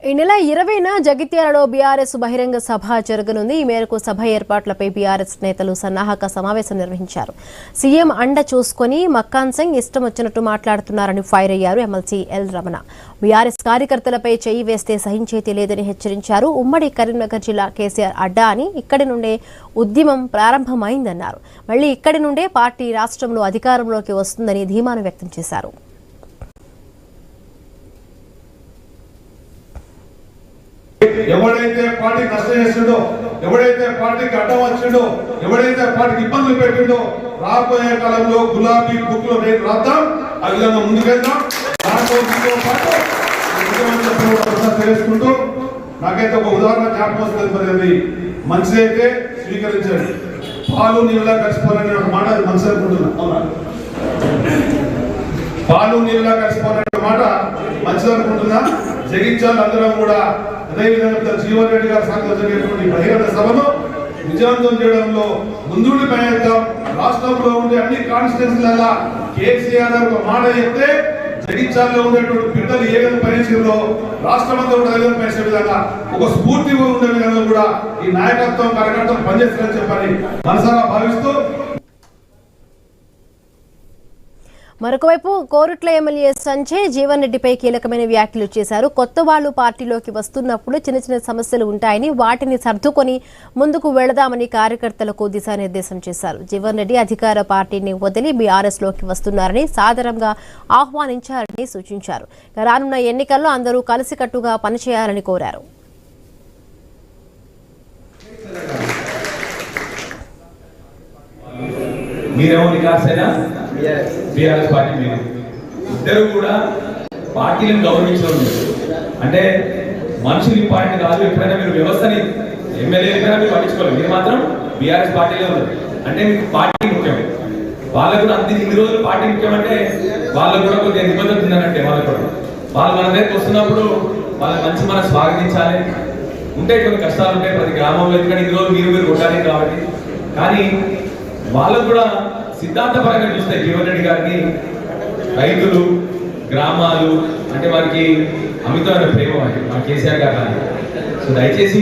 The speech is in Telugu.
ఈ నెల 20న జగిత్యాలలో బీఆర్ఎస్ బహిరంగ సభ జరగనుంది. ఈ మేరకు సభ ఏర్పాట్లపై బీఆర్ఎస్ నేతలు సన్నాహక సమావేశం నిర్వహించారు. సీఎం అండ చూసుకుని మక్కాన్ సింగ్ ఇష్టం వచ్చినట్టు మాట్లాడుతున్నారని ఫైర్ అయ్యారు ఎమ్మెల్సీ ఎల్ రమణ. బీఆర్ఎస్ కార్యకర్తలపై చేయి వేస్తే సహించేది లేదని హెచ్చరించారు. ఉమ్మడి కరీంనగర్ జిల్లా కేసీఆర్ అడ్డా అని ఇక్కడి నుండే ఉద్యమం ప్రారంభమైందన్నారు. మళ్లీ ఇక్కడి నుండే పార్టీ రాష్ట్రంలో అధికారంలోకి వస్తుందని ధీమాను వ్యక్తం చేశారు. ఎవడైతే పార్టీ నష్టం చేసిండో, ఎవడైతే పార్టీకి అడ్డం వచ్చిండో, ఎవడైతే పార్టీకి ఇబ్బందులు పెట్టిండో రాబోయే కాలంలో గులాబీ బుక్ లో రేపు రాద్దాం, ఆ విధంగా ముందుకెళ్దాం. తెలుసుకుంటూ నాకైతే ఒక ఉదాహరణ జ్ఞాపకం వస్తుంది. మరి మంచిదైతే స్వీకరించండి, పాలు నీళ్ళ కలిసిపోవాలనే ఒక మాట అది మంచి అనుకుంటున్నా. పాలు నీళ్ళ కలిసిపోవాలనే మాట మంచిది అనుకుంటున్నా. జగించాలి అందరం కూడా అదేవిధంగా జీవన్ రెడ్డి గారి సాక్షిగా జరిగేటువంటి బహిరంగ సభను విజయవంతం చేయడంలో ముందుండి పనిచేద్దాం. రాష్ట్రంలో ఉండే అన్ని కాన్స్టిట్యూన్సీల కేసీఆర్ ఒక మాట చెప్తే జగించాల్లో ఉండేటువంటి బిడ్డలు ఏ విధంగా పనిచేసిందో రాష్ట్రమంతా కూడా అదే పనిచేసే విధంగా ఒక స్ఫూర్తిగా ఉండే విధంగా కూడా ఈ నాయకత్వం కార్యకర్తలు పనిచేస్తారని చెప్పని మనసారా భావిస్తూ, మరొకవైపు కోరుట్ల ఎమ్మెల్యే సంజయ్ జీవన్ రెడ్డిపై కీలకమైన వ్యాఖ్యలు చేశారు. కొత్త వాళ్లు పార్టీలోకి వస్తున్నప్పుడు చిన్న చిన్న సమస్యలు ఉంటాయని వాటిని సర్దుకొని ముందుకు వెళదామని కార్యకర్తలకు దిశానిర్దేశం చేశారు. జీవన్ రెడ్డి అధికార పార్టీని వదిలి బీఆర్ఎస్ లోకి వస్తున్నారని సాదరంగా ఆహ్వానించారని సూచించారు. రానున్న ఎన్నికల్లో అందరూ కలిసికట్టుగా పనిచేయాలని కోరారు. బీఆర్ఎస్ పార్టీ మీరు ఇద్దరు కూడా పార్టీలను గౌరవించడం అంటే మనుషులు ఇంపార్టెంట్ కాదు. ఎప్పుడైనా మీరు వ్యవస్థని ఎమ్మెల్యేలైనా మీరు పట్టించుకోవాలి. మీరు మాత్రం బీఆర్ఎస్ పార్టీలో ఉన్నారు అంటే మీకు పార్టీ ముఖ్యమే. వాళ్ళకు కూడా అంతే ఇన్ని రోజులు పార్టీ ముఖ్యమంటే వాళ్ళకు కూడా కొద్దిగా నిబద్ధత ఉందనంటే వాళ్ళకు కూడా వాళ్ళు మన దగ్గరికి వస్తున్నప్పుడు వాళ్ళకి మంచి మనం స్వాగతించాలి. ఉంటాయి కొన్ని కష్టాలు ఉంటాయి ప్రతి గ్రామంలో, ఎందుకంటే ఇన్ని రోజులు మీరు కొట్టాలి కాబట్టి. కానీ వాళ్ళకు కూడా సిద్ధాంతపరంగా చూస్తే జీవన్ రెడ్డి గారికి రైతులు గ్రామాలు అంటే వారికి అమితమైన ప్రేమ మా కేసీఆర్ గారు. సో దయచేసి